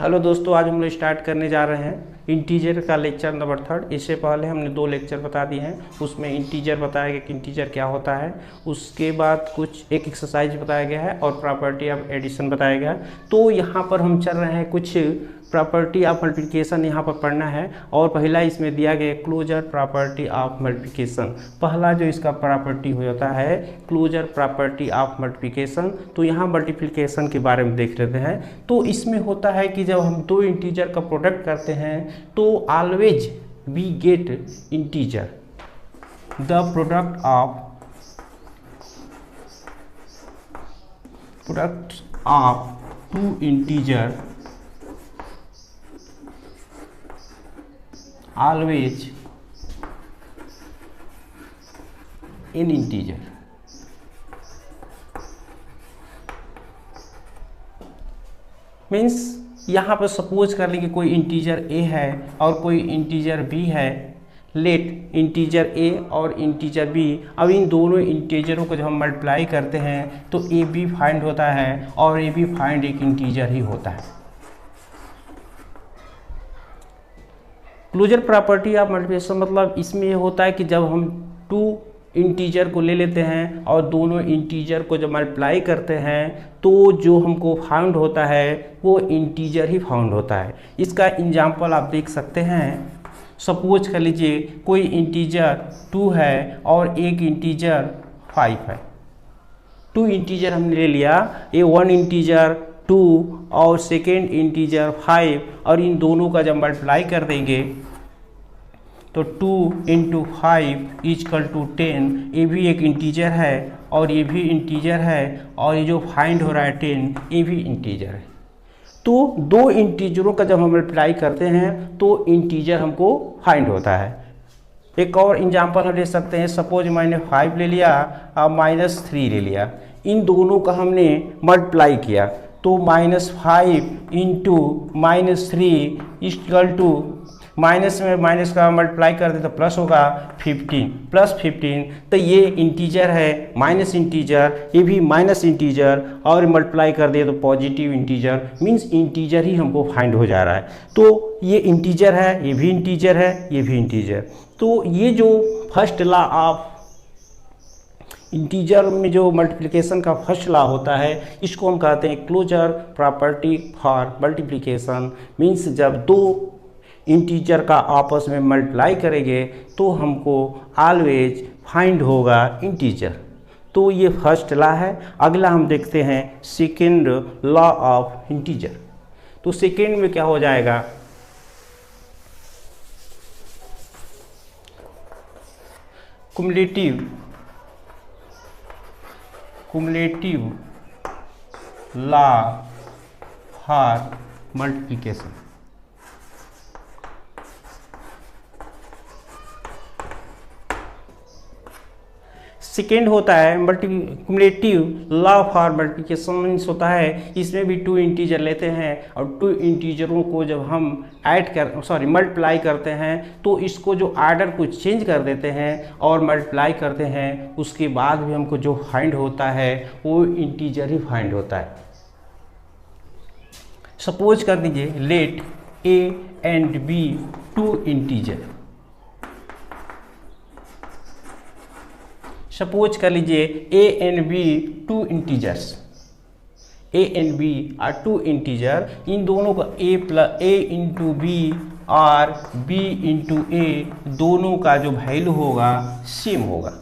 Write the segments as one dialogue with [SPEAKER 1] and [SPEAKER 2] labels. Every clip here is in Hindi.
[SPEAKER 1] हेलो दोस्तों, आज हम लोग स्टार्ट करने जा रहे हैं इंटीजर का लेक्चर नंबर 3। इससे पहले हमने 2 लेक्चर बता दिए हैं। उसमें इंटीजर बताया गया कि इंटीजर क्या होता है, उसके बाद कुछ एक एक्सरसाइज बताया गया है और प्रॉपर्टी ऑफ एडिशन बताया गया है। तो यहाँ पर हम चल रहे हैं कुछ प्रॉपर्टी ऑफ मल्टीप्लिकेशन यहाँ पर पढ़ना है। और पहला इसमें दिया गया क्लोजर प्रॉपर्टी ऑफ मल्टीप्लिकेशन। पहला जो इसका प्रॉपर्टी होता है क्लोजर प्रॉपर्टी ऑफ मल्टीप्लिकेशन। तो यहाँ मल्टीप्लिकेशन के बारे में देख लेते हैं। तो इसमें होता है कि जब हम 2 इंटीजर का प्रोडक्ट करते हैं तो always we get integer. The product of 2 integer always in integer। Means यहाँ पर सपोज कर लें कि कोई इंटीजर a है और कोई इंटीजर b है। लेट इंटीजर a और इंटीजर b, अब इन दोनों इंटीजरों को जब हम मल्टीप्लाई करते हैं तो a b फाइंड होता है और a b फाइंड एक इंटीजर ही होता है। क्लोजर प्रॉपर्टी ऑफ मल्टीप्लिकेशन मतलब इसमें ये होता है कि जब हम 2 इंटीजर को ले लेते हैं और दोनों इंटीजर को जब मल्टीप्लाई करते हैं तो जो हमको फाउंड होता है वो इंटीजर ही फाउंड होता है। इसका एग्जांपल आप देख सकते हैं। सपोज कर लीजिए कोई इंटीजर 2 है और एक इंटीजर 5 है। 2 इंटीजर हमने ले लिया, ये 1 इंटीजर 2 और सेकेंड इंटीजर 5, और इन दोनों का जब मल्टीप्लाई कर देंगे तो 2 × 5 इक्वल टू 10। ये भी एक इंटीजर है और ये भी इंटीजर है, और ये जो फाइंड हो रहा है 10 ये भी इंटीजर है। तो 2 इंटीजरों का जब हम मल्टीप्लाई करते हैं तो इंटीजर हमको फाइंड होता है। एक और एग्जांपल हम ले सकते हैं। सपोज मैंने 5 ले लिया और -3 ले लिया, इन दोनों का हमने मल्टीप्लाई किया तो -5 × -3 इक्वल टू माइनस में माइनस का मल्टीप्लाई कर दे तो प्लस होगा 15 + 15। तो ये इंटीजर है, माइनस इंटीजर, ये भी माइनस इंटीजर, और मल्टीप्लाई कर दे तो पॉजिटिव इंटीजर। मींस इंटीजर ही हमको फाइंड हो जा रहा है। तो ये इंटीजर है, ये भी इंटीजर है, ये भी इंटीजर। तो ये जो फर्स्ट लॉ ऑफ इंटीजर में जो मल्टीप्लिकेशन का फर्स्ट लॉ होता है इसको हम कहते हैं closure property for multiplication. Means जब 2 इंटीजर का आपस में मल्टीप्लाई करेंगे तो हमको ऑलवेज फाइंड होगा इंटीजर। तो ये फर्स्ट लॉ है। अगला हम देखते हैं सेकेंड लॉ ऑफ इंटीजर। तो सेकेंड में क्या हो जाएगा, cumulative law for multiplication. Second होता है cumulative law for multiplication. Means होता है इसमें भी 2 इंटीजर लेते हैं और 2 इंटीजरों को जब हम मल्टीप्लाई करते हैं तो इसको जो आर्डर को चेंज कर देते हैं और मल्टीप्लाई करते हैं, उसके बाद भी हमको जो फाइंड होता है वो इंटीजर ही फाइंड होता है। सपोज कर दीजिए let a and b 2 integer. Suppose कर लीजिए a and b 2 integers. a and b are 2 integer. इन दोनों का a × b और b × a दोनों का जो वैल्यू होगा सेम होगा।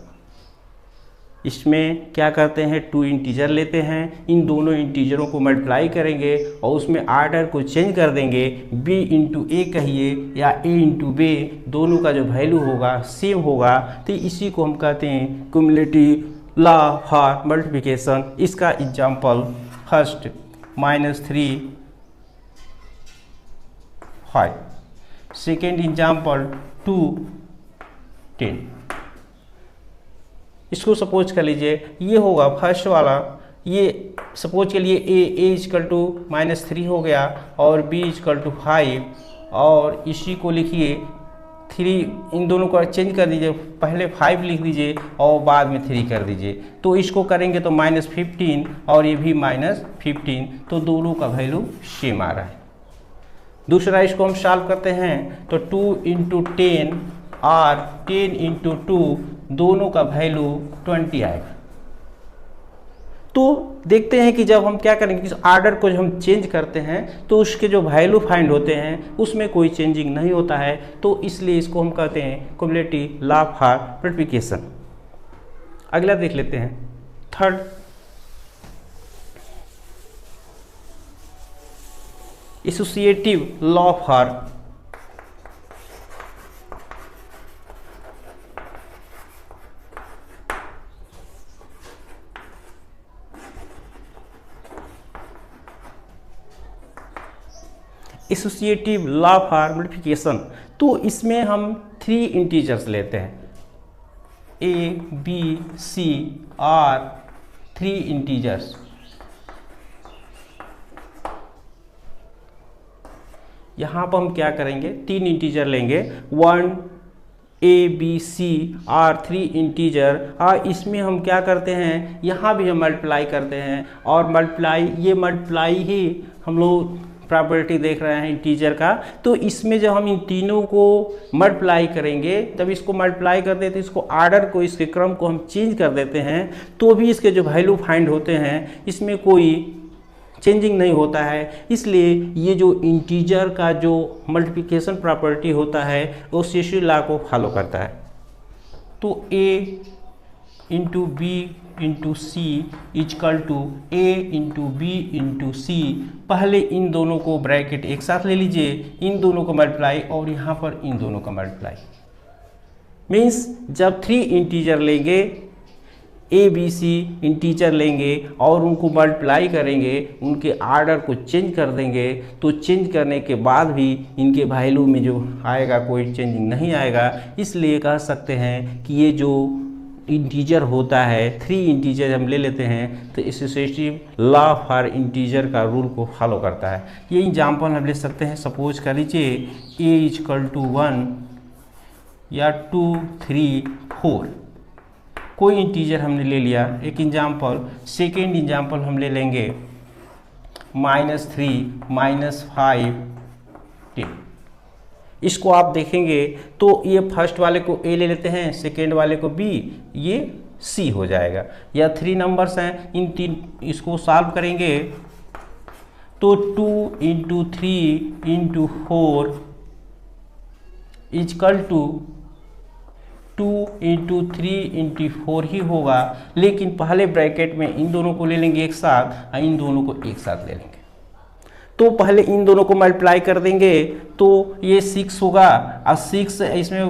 [SPEAKER 1] इसमें क्या करते हैं, 2 इंटीजर लेते हैं, इन दोनों इंटीजरों को मल्टीप्लाई करेंगे और उसमें आर्डर को चेंज कर देंगे। b × a कहिए या a × b, दोनों का जो वैल्यू होगा सेम होगा। तो इसी को हम कहते हैं क्युमुलेटिव लॉ फॉर मल्टीप्लिकेशन। इसका एग्जांपल फर्स्ट -3 5, सेकेंड एग्जांपल 2 10। इसको सपोज कर लीजिए ये होगा फर्स्ट वाला। ये सपोज के लिए a इक्वल टू -3 हो गया और b इक्वल टू 5, और इसी को लिखिए 3, इन दोनों को चेंज कर दीजिए, पहले 5 लिख दीजिए और बाद में 3 कर दीजिए। तो इसको करेंगे तो -15 और ये भी -15, तो दोनों का वैल्यू सेम आ रहा है। दूसरा इसको हम सॉल्व करते हैं तो 2 इंटू 10 और 10 इंटू 2 दोनों का वैल्यू 20 आएगा। तो देखते हैं कि जब हम क्या करेंगे, इस ऑर्डर को जब हम चेंज करते हैं तो उसके जो वैल्यू फाइंड होते हैं उसमें कोई चेंजिंग नहीं होता है, तो इसलिए इसको हम कहते हैं क्युमुलेटिव लॉ फॉर मल्टीप्लिकेशन। अगला देख लेते हैं third, associative law for associative law for multiplication. तो इसमें हम 3 इंटीजर्स लेते हैं, ए बी सी और 3 इंटीजर्स। यहाँ पर हम क्या करेंगे, 3 इंटीजर लेंगे, 1 ए बी सी और 3 इंटीजर, और इसमें हम क्या करते हैं, यहाँ भी हम मल्टीप्लाई करते हैं, और मल्टीप्लाई ही हम लोग प्रॉपर्टी देख रहे हैं इंटीजर का। तो इसमें जब हम इन तीनों को मल्टीप्लाई करेंगे, तब इसको मल्टीप्लाई कर देते हैं, इसको आर्डर को, इसके क्रम को हम चेंज कर देते हैं, तो भी इसके जो वैल्यू फाइंड होते हैं इसमें कोई चेंजिंग नहीं होता है। इसलिए ये जो इंटीजर का जो मल्टीप्लिकेशन प्रॉपर्टी होता है वो एसोसिएटिव लॉ को फॉलो करता है। तो a into B into C equal to A into B into C. पहले इन दोनों को ब्रैकेट एक साथ ले लीजिए, इन दोनों को मल्टीप्लाई और यहाँ पर इन दोनों का मल्टीप्लाई। मीन्स जब 3 इंटीजर लेंगे, ए बी सी इंटीजर लेंगे और उनको मल्टीप्लाई करेंगे, उनके आर्डर को चेंज कर देंगे, तो चेंज करने के बाद भी इनके वैल्यू में जो आएगा कोई चेंजिंग नहीं आएगा। इसलिए कह सकते हैं कि ये जो इंटीजर होता है, 3 इंटीजर हम ले लेते हैं, तो एसोसिएटिव लॉ फॉर इंटीजर का रूल को फॉलो करता है। ये एग्जाम्पल हम ले सकते हैं, सपोज कर लीजिए ए इजकल टू 1 या 2 3 4, कोई इंटीजर हमने ले लिया एक एग्जाम्पल। सेकेंड एग्जाम्पल हम ले लेंगे -3 -5 10। इसको आप देखेंगे तो ये फर्स्ट वाले को ए ले लेते हैं, सेकेंड वाले को बी, ये सी हो जाएगा। या 3 नंबर्स हैं, इन 3 इसको सॉल्व करेंगे तो 2 into 3 into 4 is equal to 2 into 3 into 4 ही होगा। लेकिन पहले ब्रैकेट में इन दोनों को ले लेंगे एक साथ और इन दोनों को एक साथ ले लेंगे। तो पहले इन दोनों को मल्टीप्लाई कर देंगे तो ये 6 होगा, और 6 इसमें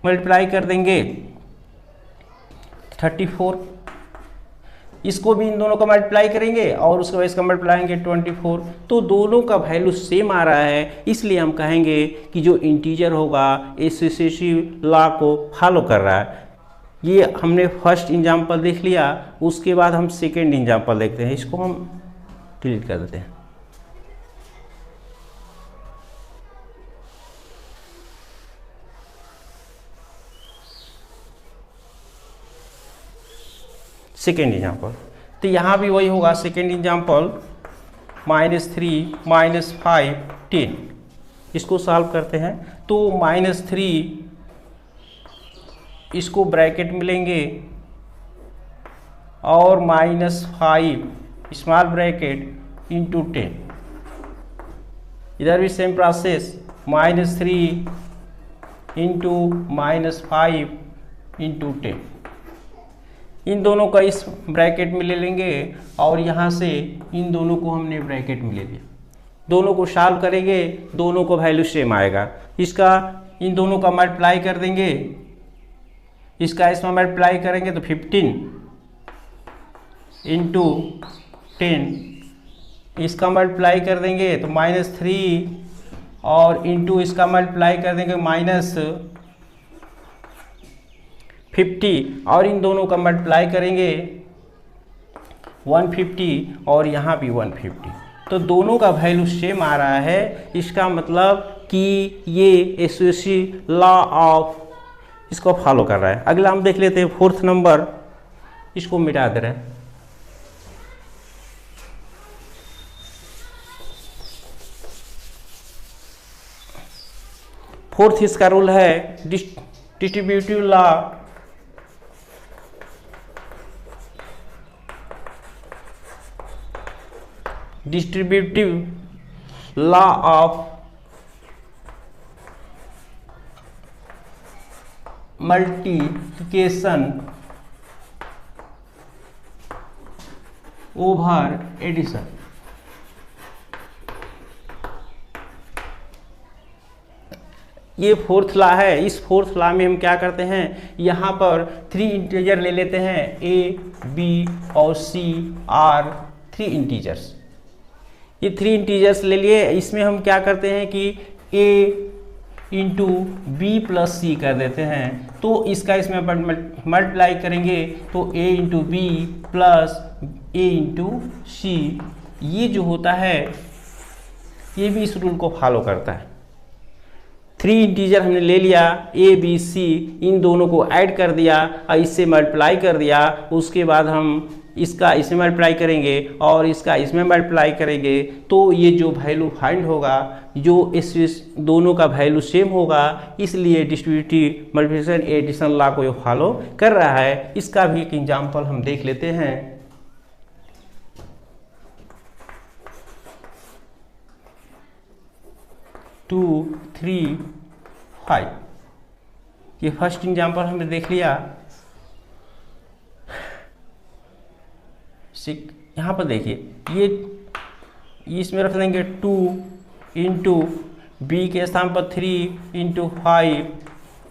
[SPEAKER 1] मल्टीप्लाई कर देंगे 34। इसको भी इन दोनों का मल्टीप्लाई करेंगे और उसके बाद इसका मल्टीप्लाई करेंगे 24। तो दोनों का वैल्यू सेम आ रहा है, इसलिए हम कहेंगे कि जो इंटीजर होगा एसोसिएटिव लॉ को फॉलो कर रहा है। ये हमने फर्स्ट एग्जांपल देख लिया, उसके बाद हम सेकेंड एग्जांपल देखते हैं। इसको हम डिलीट कर देते हैं। सेकेंड एग्जाम्पल, तो यहाँ भी वही होगा। सेकेंड एग्जाम्पल -3 -5 10, इसको सॉल्व करते हैं तो -3 इसको ब्रैकेट में लेंगे और -5 स्मॉल ब्रैकेट इंटू 10। इधर भी सेम प्रोसेस, -3 इंटू -5 इंटू 10। इन दोनों का इस ब्रैकेट में ले लेंगे और यहाँ से इन दोनों को हमने ब्रैकेट में ले लिया। दोनों को सॉल्व करेंगे, दोनों को वैल्यू सेम आएगा। इसका इन दोनों का मल्टीप्लाई कर देंगे, इसका इसमें मल्टीप्लाई करेंगे तो 15 इंटू 10, इसका मल्टीप्लाई कर देंगे तो -3 और इंटू इसका मल्टीप्लाई कर देंगे -50 और इन दोनों का मल्टीप्लाई करेंगे 150 और यहाँ भी 150। तो दोनों का वैल्यू सेम आ रहा है। इसका मतलब कि ये एसोसिएटिव लॉ ऑफ इसको फॉलो कर रहा है। अगला हम देख लेते हैं फोर्थ नंबर, इसको मिटा दे रहे हैं। फोर्थ इसका रूल है distributive law. Distributive law of multiplication over addition. ये फोर्थ लॉ है। इस फोर्थ लॉ में हम क्या करते हैं, यहाँ पर 3 इंटीजर ले लेते हैं, ए बी और सी आर 3 इंटीजर्स। ये 3 इंटीजर्स ले लिए। इसमें हम क्या करते हैं कि a इंटू बी प्लस सी कर देते हैं। तो इसका इसमें मल्टीप्लाई करेंगे तो a into B plus a into C. ये जो होता है ये भी इस रूल को फॉलो करता है। 3 इंटीजर हमने ले लिया, a b c, इन दोनों को ऐड कर दिया और इससे मल्टीप्लाई कर दिया। उसके बाद हम इसका इसमें मल्टीप्लाई करेंगे और इसका इसमें मल्टीप्लाई करेंगे तो ये जो वैल्यू फाइंड होगा, जो इस दोनों का वैल्यू सेम होगा, इसलिए डिस्ट्रीब्यूटिव मल्टीप्लिकेशन एडिशन लॉ को ये फॉलो कर रहा है। इसका भी एक एग्जांपल हम देख लेते हैं। 2 3 5, ये फर्स्ट एग्जांपल हमने देख लिया। यहाँ पर देखिए, ये इसमें रख देंगे 2 इंटू बी के स्थान पर 3 इंटू 5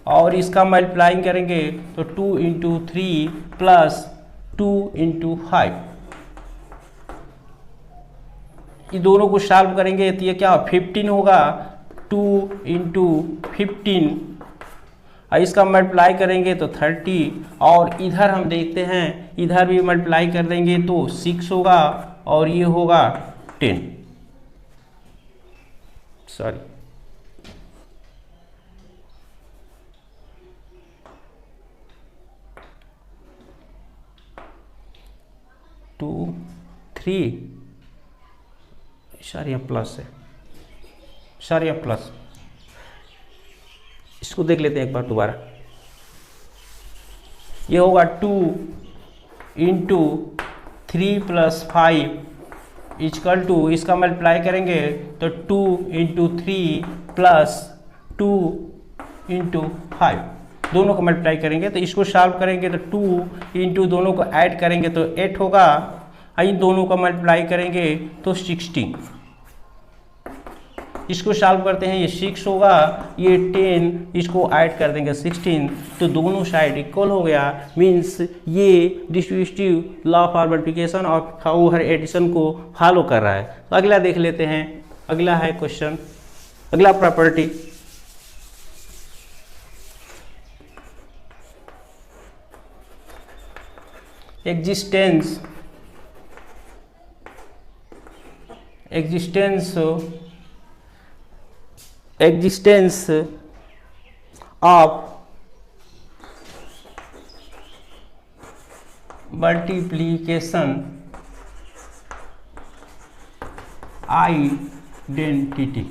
[SPEAKER 1] और इसका मल्टीप्लाइंग करेंगे तो 2 इंटू 3 प्लस 2 इंटू 5। ये दोनों को सॉल्व करेंगे तो ये क्या 15 होगा। 2 इंटू 15 और इसका मल्टीप्लाई करेंगे तो 30 और इधर हम देखते हैं, इधर भी मल्टीप्लाई कर देंगे तो 6 होगा और ये होगा 10। सॉरी, टू 3, सॉरी प्लस है, सॉरी प्लस। इसको देख लेते हैं एक बार दोबारा। ये होगा 2 इंटू 3 प्लस 5 इक्वल टू, इसका मल्टीप्लाई करेंगे तो 2 इंटू 3 प्लस 2 इंटू 5, दोनों को मल्टीप्लाई करेंगे तो इसको सॉल्व करेंगे तो 2 इंटू दोनों को ऐड करेंगे तो 8 होगा, इन दोनों को मल्टीप्लाई करेंगे तो 16। इसको सॉल्व करते हैं, ये 6 होगा, ये 10, इसको ऐड कर देंगे 16 तो दोनों साइड इक्वल हो गया। मीन्स ये डिस्ट्रीब्यूटिव लॉ ऑफ मल्टीप्लिकेशन और ओवर एडिशन को फॉलो कर रहा है। तो अगला देख लेते हैं। अगला है क्वेश्चन, अगला property existence of multiplication identity.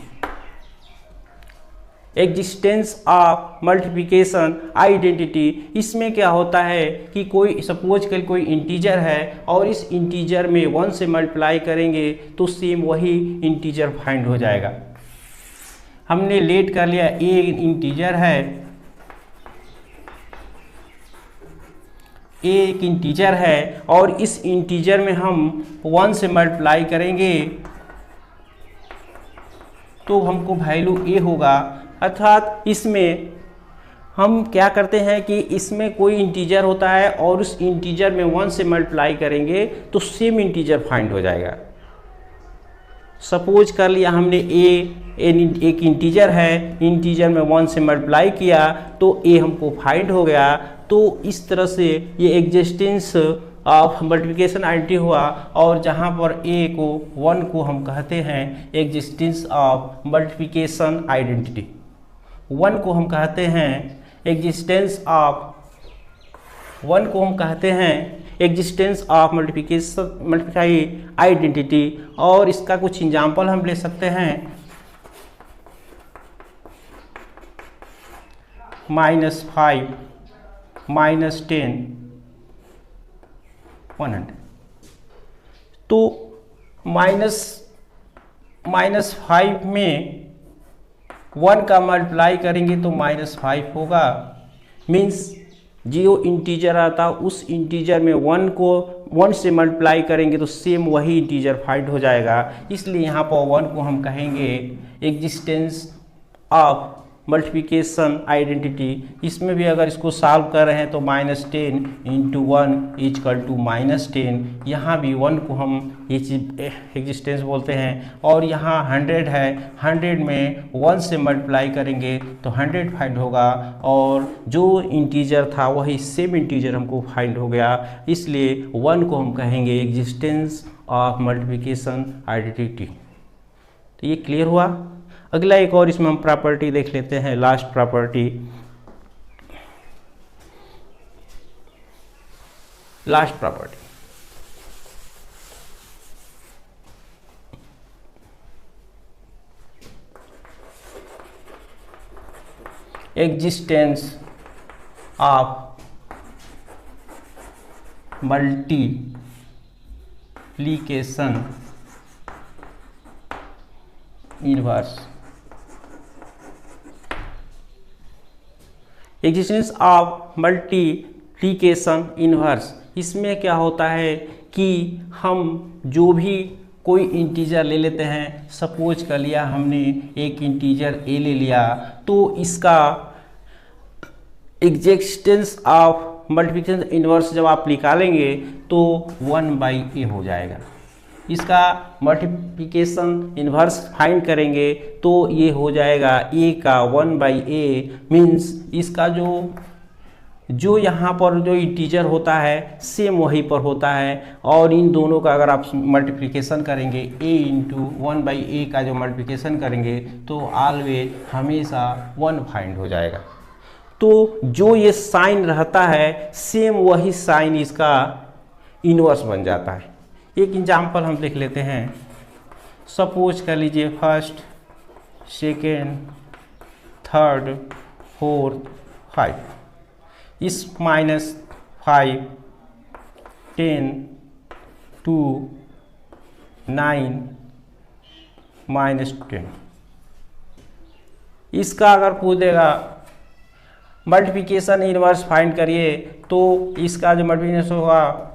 [SPEAKER 1] Existence of multiplication identity, इसमें क्या होता है कि कोई सपोज कर कोई इंटीजर है और इस इंटीजर में 1 से मल्टीप्लाई करेंगे तो सेम वही इंटीजर फाइंड हो जाएगा। हमने लेट कर लिया, ए इंटीजर है, ए एक इंटीजर है और इस इंटीजर में हम 1 से मल्टीप्लाई करेंगे तो हमको वैल्यू ए होगा। अर्थात इसमें हम क्या करते हैं कि इसमें कोई इंटीजर होता है और उस इंटीजर में 1 से मल्टीप्लाई करेंगे तो सेम इंटीजर फाइंड हो जाएगा। सपोज कर लिया हमने एक इंटीजर है, इंटीजर में 1 से मल्टीप्लाई किया तो ए हमको फाइंड हो गया। तो इस तरह से ये एग्जिस्टेंस ऑफ मल्टीप्लिकेशन आइडेंटिटी हुआ और जहाँ पर ए को 1 को हम कहते हैं एग्जिस्टेंस ऑफ मल्टीप्लिकेशन आइडेंटिटी। 1 को हम कहते हैं एग्जिस्टेंस ऑफ 1 को हम कहते हैं एग्जिस्टेंस ऑफ मल्टीप्लाई आइडेंटिटी। और इसका कुछ एग्जाम्पल हम ले सकते हैं। -5 -10 100। तो -5 में 1 का मल्टीप्लाई करेंगे तो -5 होगा। मीन्स जो इंटीजर आता उस इंटीजर में 1 से मल्टीप्लाई करेंगे तो सेम वही इंटीजर फाइंड हो जाएगा। इसलिए यहाँ पर 1 को हम कहेंगे एग्जिस्टेंस ऑफ मल्टीप्लिकेशन आइडेंटिटी। इसमें भी अगर इसको सॉल्व कर रहे हैं तो -10 × 1 = -10। यहाँ भी 1 को हम ये चीज एग्जिस्टेंस बोलते हैं। और यहाँ 100 है, 100 में 1 से मल्टीप्लाई करेंगे तो 100 फाइंड होगा। और जो इंटीजर था वही सेम इंटीजर हमको फाइंड हो गया। इसलिए 1 को हम कहेंगे एग्जिस्टेंस ऑफ मल्टीप्लिकेशन आइडेंटिटी। तो ये क्लियर हुआ। अगला एक और इसमें हम प्रॉपर्टी देख लेते हैं, last property. Existence of multiplication inverse. Existence of multiplication inverse, इसमें क्या होता है कि हम जो भी कोई इंटीजर ले लेते हैं, सपोज कर लिया हमने एक इंटीजर ए ले लिया, तो इसका एग्जिस्टेंस ऑफ मल्टीप्लिकेशन इनवर्स जब आप निकालेंगे तो 1/a हो जाएगा। इसका मल्टीप्लिकेशन इन्वर्स फाइंड करेंगे तो ये हो जाएगा a का 1/a। मीन्स इसका जो यहाँ पर जो इंटीजर होता है सेम वहीं पर होता है। और इन दोनों का अगर आप मल्टीप्लिकेशन करेंगे a × 1/a का जो मल्टीप्लिकेशन करेंगे तो ऑलवेज हमेशा 1 फाइंड हो जाएगा। तो जो ये साइन रहता है सेम वही साइन इसका इन्वर्स बन जाता है। एक एग्जाम्पल हम देख लेते हैं। सपोज कर लीजिए फर्स्ट, सेकेंड, थर्ड, फोर्थ, 5। इस -5, 10, 2, 9, -10। इसका अगर पूछ देगा मल्टीप्लिकेशन इनवर्स फाइंड करिए तो इसका जो मल्टीप्लिकेशन होगा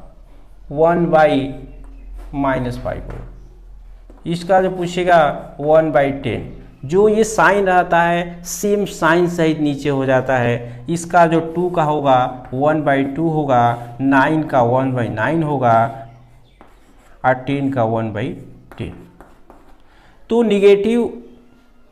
[SPEAKER 1] 1/-5 हो। इसका जो पूछेगा 1/10। जो ये साइन रहता है सेम साइन सहित नीचे हो जाता है। इसका जो 2 का होगा 1/2 होगा, 9 का 1/9 होगा और 10 का 1/10। तो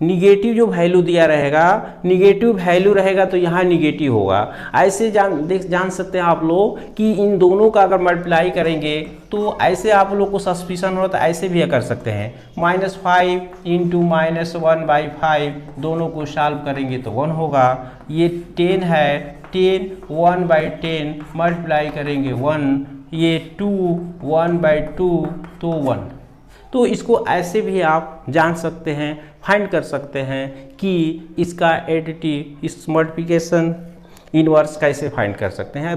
[SPEAKER 1] निगेटिव जो वैल्यू दिया रहेगा, निगेटिव वैल्यू रहेगा तो यहाँ निगेटिव होगा। ऐसे जान सकते हैं आप लोग कि इन दोनों का अगर मल्टीप्लाई करेंगे तो ऐसे आप लोग को सस्पिशन हो तो ऐसे भी कर सकते हैं। -5 × -1/5 दोनों को सॉल्व करेंगे तो 1 होगा। ये 10 है, 10 1/10 मल्टीप्लाई करेंगे 1। ये 2 1/2 तो 1। तो इसको ऐसे भी आप जान सकते हैं, फाइंड कर सकते हैं कि इसका एडिटिव, इस मल्टीप्लिकेशन इनवर्स कैसे फाइंड कर सकते हैं।